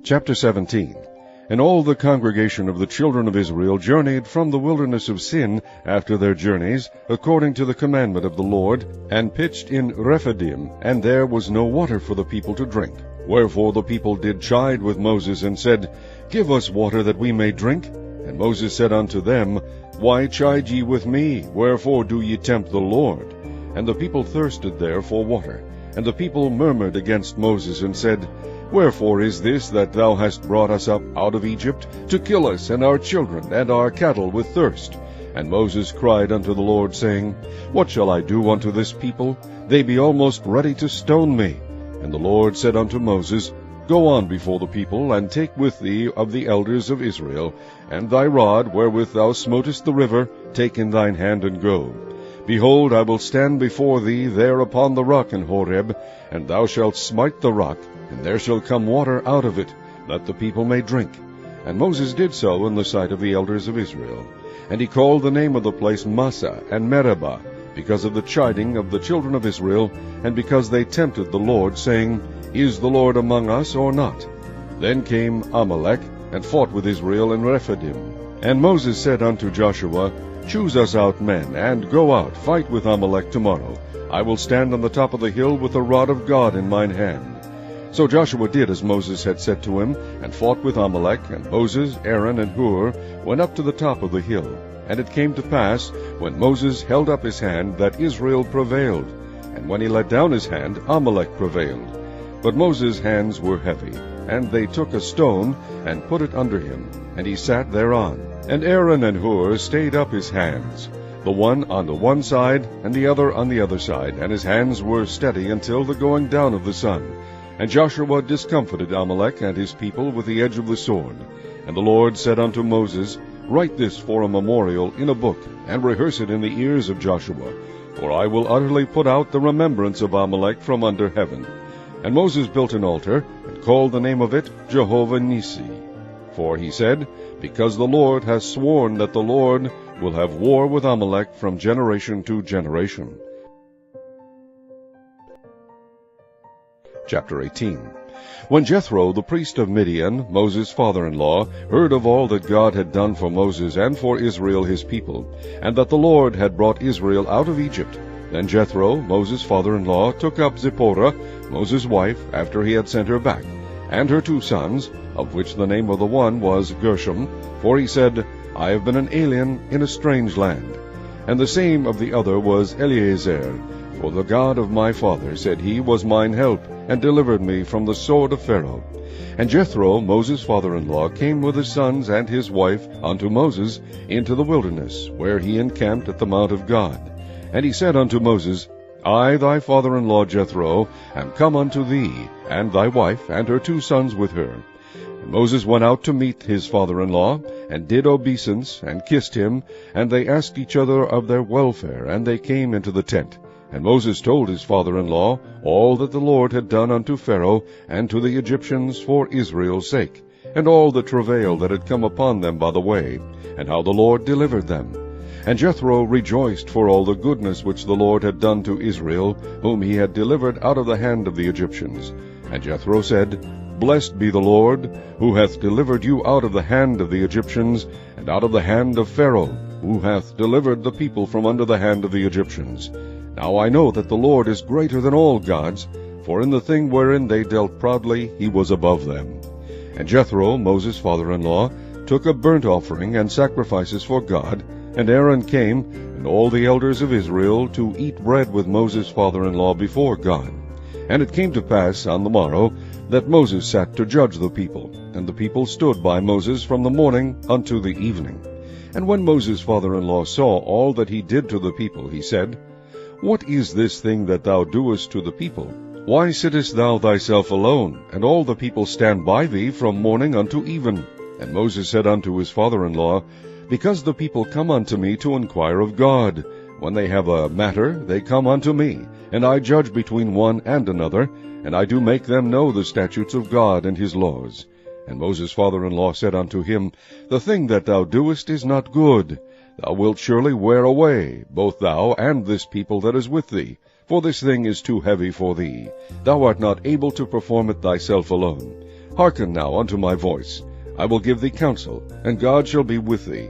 Chapter 17. And all the congregation of the children of Israel journeyed from the wilderness of Sin after their journeys, according to the commandment of the Lord, and pitched in Rephidim, and there was no water for the people to drink. Wherefore the people did chide with Moses, and said, Give us water that we may drink. And Moses said unto them, Why chide ye with me? Wherefore do ye tempt the Lord? And the people thirsted there for water. And the people murmured against Moses, and said, Wherefore is this that thou hast brought us up out of Egypt, to kill us and our children and our cattle with thirst? And Moses cried unto the Lord, saying, What shall I do unto this people? They be almost ready to stone me. And the Lord said unto Moses, Go on before the people, and take with thee of the elders of Israel, and thy rod wherewith thou smotest the river, take in thine hand, and go. Behold, I will stand before thee there upon the rock in Horeb, and thou shalt smite the rock, and there shall come water out of it, that the people may drink. And Moses did so in the sight of the elders of Israel. And he called the name of the place Massah and Meribah, because of the chiding of the children of Israel, and because they tempted the Lord, saying, Is the Lord among us or not? Then came Amalek, and fought with Israel in Rephidim. And Moses said unto Joshua, Choose us out men, and go out, fight with Amalek tomorrow. I will stand on the top of the hill with the rod of God in mine hand. So Joshua did as Moses had said to him, and fought with Amalek, and Moses, Aaron, and Hur went up to the top of the hill. And it came to pass, when Moses held up his hand, that Israel prevailed, and when he let down his hand, Amalek prevailed. But Moses' hands were heavy, and they took a stone, and put it under him, and he sat thereon. And Aaron and Hur stayed up his hands, the one on the one side, and the other on the other side, and his hands were steady until the going down of the sun. And Joshua discomfited Amalek and his people with the edge of the sword. And the Lord said unto Moses, Write this for a memorial in a book, and rehearse it in the ears of Joshua, for I will utterly put out the remembrance of Amalek from under heaven. And Moses built an altar, and called the name of it Jehovah Nissi. For he said, Because the Lord hath sworn that the Lord will have war with Amalek from generation to generation. Chapter 18. When Jethro, the priest of Midian, Moses' father-in-law, heard of all that God had done for Moses and for Israel his people, and that the Lord had brought Israel out of Egypt, then Jethro, Moses' father-in-law, took up Zipporah, Moses' wife, after he had sent her back, and her 2 sons, of which the name of the one was Gershom, for he said, I have been an alien in a strange land. And the same of the other was Eleazar, For the God of my father, said he, was mine help, and delivered me from the sword of Pharaoh. And Jethro, Moses' father-in-law, came with his sons and his wife unto Moses into the wilderness, where he encamped at the mount of God. And he said unto Moses, I, thy father-in-law Jethro, am come unto thee, and thy wife, and her 2 sons with her. And Moses went out to meet his father-in-law, and did obeisance, and kissed him, and they asked each other of their welfare, and they came into the tent. And Moses told his father-in-law all that the Lord had done unto Pharaoh and to the Egyptians for Israel's sake, and all the travail that had come upon them by the way, and how the Lord delivered them. And Jethro rejoiced for all the goodness which the Lord had done to Israel, whom he had delivered out of the hand of the Egyptians. And Jethro said, Blessed be the Lord, who hath delivered you out of the hand of the Egyptians, and out of the hand of Pharaoh, who hath delivered the people from under the hand of the Egyptians. Now I know that the Lord is greater than all gods, for in the thing wherein they dealt proudly he was above them. And Jethro, Moses' father-in-law, took a burnt offering and sacrifices for God, and Aaron came, and all the elders of Israel, to eat bread with Moses' father-in-law before God. And it came to pass on the morrow that Moses sat to judge the people, and the people stood by Moses from the morning unto the evening. And when Moses' father-in-law saw all that he did to the people, he said, What is this thing that thou doest to the people? Why sittest thou thyself alone, and all the people stand by thee from morning unto even? And Moses said unto his father-in-law, Because the people come unto me to inquire of God. When they have a matter, they come unto me, and I judge between one and another, and I do make them know the statutes of God and his laws. And Moses' father-in-law said unto him, The thing that thou doest is not good. Thou wilt surely wear away, both thou and this people that is with thee, for this thing is too heavy for thee. Thou art not able to perform it thyself alone. Hearken now unto my voice. I will give thee counsel, and God shall be with thee.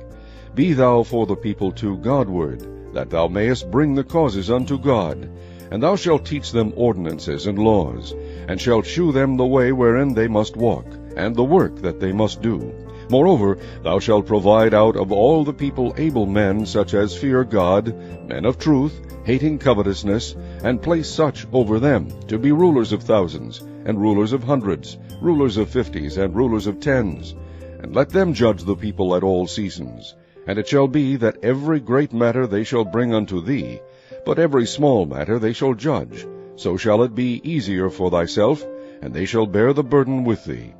Be thou for the people to God-ward, that thou mayest bring the causes unto God. And thou shalt teach them ordinances and laws, and shalt shew them the way wherein they must walk, and the work that they must do. Moreover, thou shalt provide out of all the people able men, such as fear God, men of truth, hating covetousness, and place such over them, to be rulers of thousands, and rulers of hundreds, rulers of 50s, and rulers of 10s. And let them judge the people at all seasons. And it shall be that every great matter they shall bring unto thee, but every small matter they shall judge. So shall it be easier for thyself, and they shall bear the burden with thee.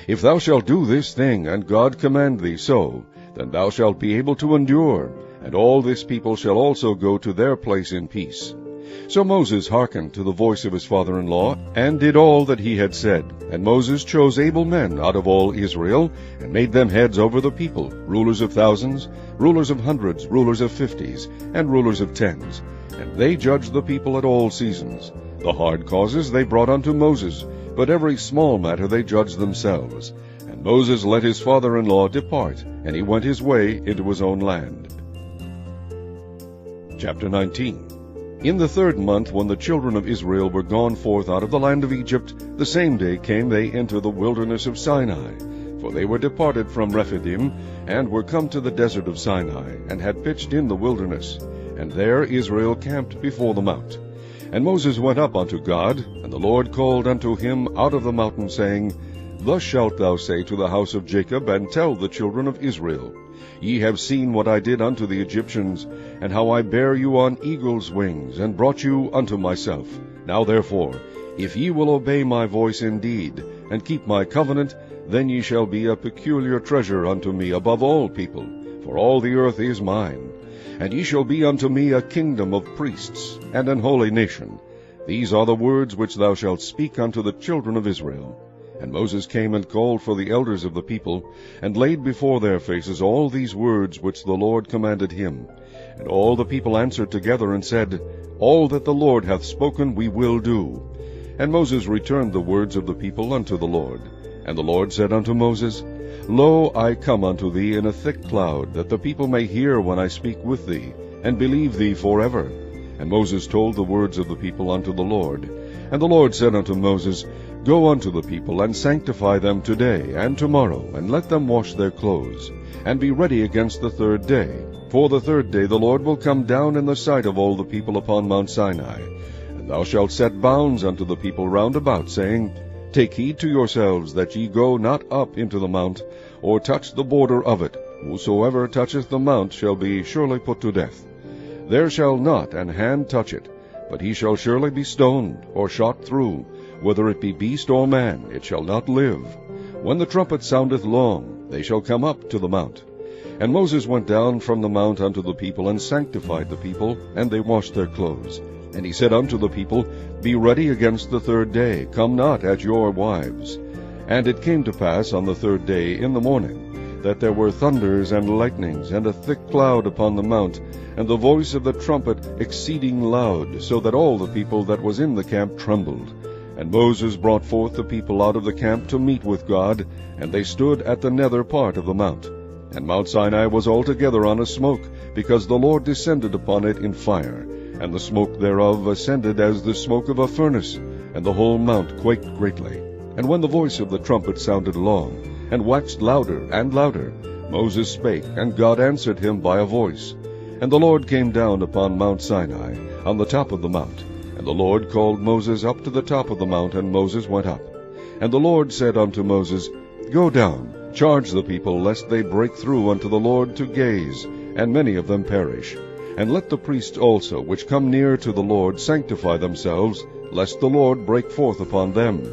If thou shalt do this thing, and God command thee so, then thou shalt be able to endure, and all this people shall also go to their place in peace. So Moses hearkened to the voice of his father-in-law, and did all that he had said. And Moses chose able men out of all Israel, and made them heads over the people, rulers of thousands, rulers of hundreds, rulers of 50s, and rulers of 10s. And they judged the people at all seasons. The hard causes they brought unto Moses, but every small matter they judged themselves. And Moses let his father-in-law depart, and he went his way into his own land. Chapter 19. In the 3rd month, when the children of Israel were gone forth out of the land of Egypt, the same day came they into the wilderness of Sinai. For they were departed from Rephidim, and were come to the desert of Sinai, and had pitched in the wilderness. And there Israel camped before the mount. And Moses went up unto God, and the Lord called unto him out of the mountain, saying, Thus shalt thou say to the house of Jacob, and tell the children of Israel, Ye have seen what I did unto the Egyptians, and how I bare you on eagle's wings, and brought you unto myself. Now therefore, if ye will obey my voice indeed, and keep my covenant, then ye shall be a peculiar treasure unto me above all people, for all the earth is mine. And ye shall be unto me a kingdom of priests, and an holy nation. These are the words which thou shalt speak unto the children of Israel. And Moses came and called for the elders of the people, and laid before their faces all these words which the Lord commanded him. And all the people answered together, and said, All that the Lord hath spoken we will do. And Moses returned the words of the people unto the Lord. And the Lord said unto Moses, Lo, I come unto thee in a thick cloud, that the people may hear when I speak with thee, and believe thee forever. And Moses told the words of the people unto the Lord. And the Lord said unto Moses, Go unto the people, and sanctify them today and tomorrow, and let them wash their clothes, and be ready against the 3rd day. For the 3rd day the Lord will come down in the sight of all the people upon Mount Sinai. And thou shalt set bounds unto the people round about, saying, Take heed to yourselves that ye go not up into the mount, or touch the border of it. Whosoever toucheth the mount shall be surely put to death. There shall not an hand touch it, but he shall surely be stoned, or shot through. Whether it be beast or man, it shall not live. When the trumpet soundeth long, they shall come up to the mount. And Moses went down from the mount unto the people, and sanctified the people, and they washed their clothes. And he said unto the people, Be ready against the 3rd day, come not at your wives. And it came to pass on the 3rd day in the morning, that there were thunders and lightnings, and a thick cloud upon the mount, and the voice of the trumpet exceeding loud, so that all the people that was in the camp trembled. And Moses brought forth the people out of the camp to meet with God, and they stood at the nether part of the mount. And Mount Sinai was altogether on a smoke, because the Lord descended upon it in fire, and the smoke thereof ascended as the smoke of a furnace, and the whole mount quaked greatly. And when the voice of the trumpet sounded long, and waxed louder and louder, Moses spake, and God answered him by a voice. And the Lord came down upon Mount Sinai, on the top of the mount. And the Lord called Moses up to the top of the mount, and Moses went up. And the Lord said unto Moses, Go down, charge the people, lest they break through unto the Lord to gaze, and many of them perish. And let the priests also, which come near to the Lord, sanctify themselves, lest the Lord break forth upon them.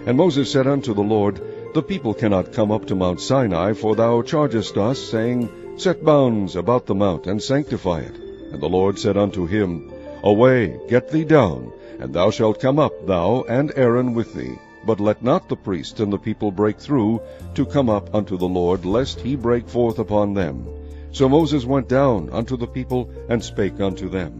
And Moses said unto the Lord, The people cannot come up to Mount Sinai, for thou chargest us, saying, Set bounds about the mount, and sanctify it. And the Lord said unto him, Away, get thee down, and thou shalt come up, thou and Aaron with thee. But let not the priests and the people break through to come up unto the Lord, lest he break forth upon them. So Moses went down unto the people, and spake unto them.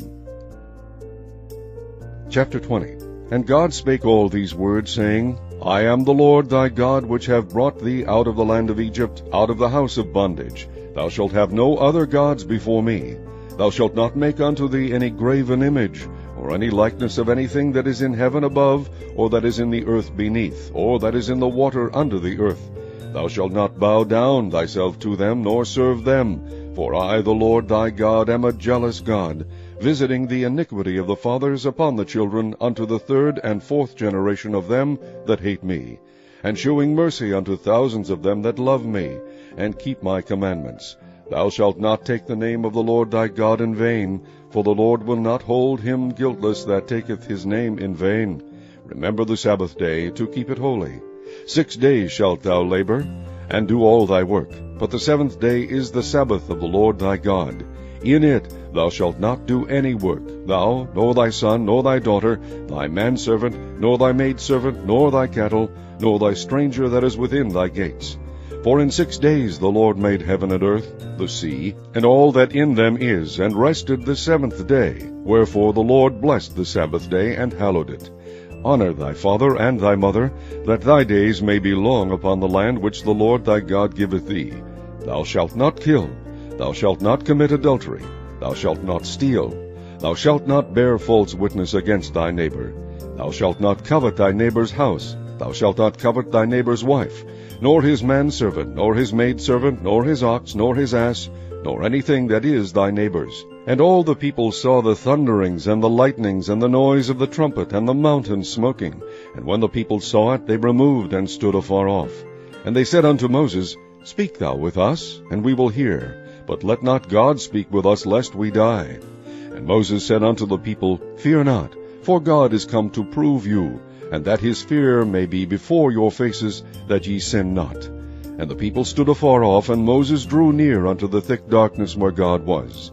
Chapter 20. And God spake all these words, saying, I am the Lord thy God, which have brought thee out of the land of Egypt, out of the house of bondage. Thou shalt have no other gods before me. Thou shalt not make unto thee any graven image, or any likeness of anything that is in heaven above, or that is in the earth beneath, or that is in the water under the earth. Thou shalt not bow down thyself to them, nor serve them. For I, the Lord thy God, am a jealous God, visiting the iniquity of the fathers upon the children unto the third and fourth generation of them that hate me, and shewing mercy unto thousands of them that love me, and keep my commandments. Thou shalt not take the name of the Lord thy God in vain, for the Lord will not hold him guiltless that taketh his name in vain. Remember the Sabbath day, to keep it holy. 6 days shalt thou labor, and do all thy work. But the seventh day is the Sabbath of the Lord thy God. In it thou shalt not do any work, thou, nor thy son, nor thy daughter, thy manservant, nor thy maidservant, nor thy cattle, nor thy stranger that is within thy gates. For in 6 days the Lord made heaven and earth, the sea, and all that in them is, and rested the seventh day. Wherefore the Lord blessed the Sabbath day, and hallowed it. Honor thy father and thy mother, that thy days may be long upon the land which the Lord thy God giveth thee. Thou shalt not kill. Thou shalt not commit adultery. Thou shalt not steal. Thou shalt not bear false witness against thy neighbor. Thou shalt not covet thy neighbor's house. Thou shalt not covet thy neighbor's wife, nor his manservant, nor his maidservant, nor his ox, nor his ass, nor anything that is thy neighbor's. And all the people saw the thunderings, and the lightnings, and the noise of the trumpet, and the mountain smoking. And when the people saw it, they removed, and stood afar off. And they said unto Moses, Speak thou with us, and we will hear. But let not God speak with us, lest we die. And Moses said unto the people, Fear not, for God is come to prove you, and that his fear may be before your faces, that ye sin not. And the people stood afar off, and Moses drew near unto the thick darkness where God was.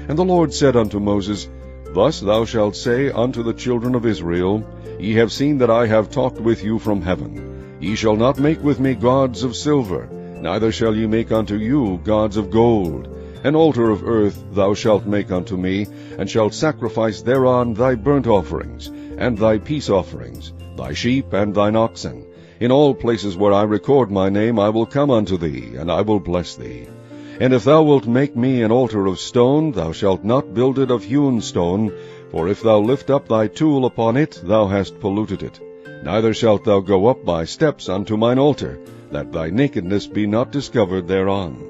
And the Lord said unto Moses, Thus thou shalt say unto the children of Israel, Ye have seen that I have talked with you from heaven. Ye shall not make with me gods of silver, neither shall ye make unto you gods of gold. An altar of earth thou shalt make unto me, and shalt sacrifice thereon thy burnt offerings, and thy peace offerings, thy sheep and thine oxen. In all places where I record my name I will come unto thee, and I will bless thee. And if thou wilt make me an altar of stone, thou shalt not build it of hewn stone, for if thou lift up thy tool upon it, thou hast polluted it. Neither shalt thou go up by steps unto mine altar, that thy nakedness be not discovered thereon.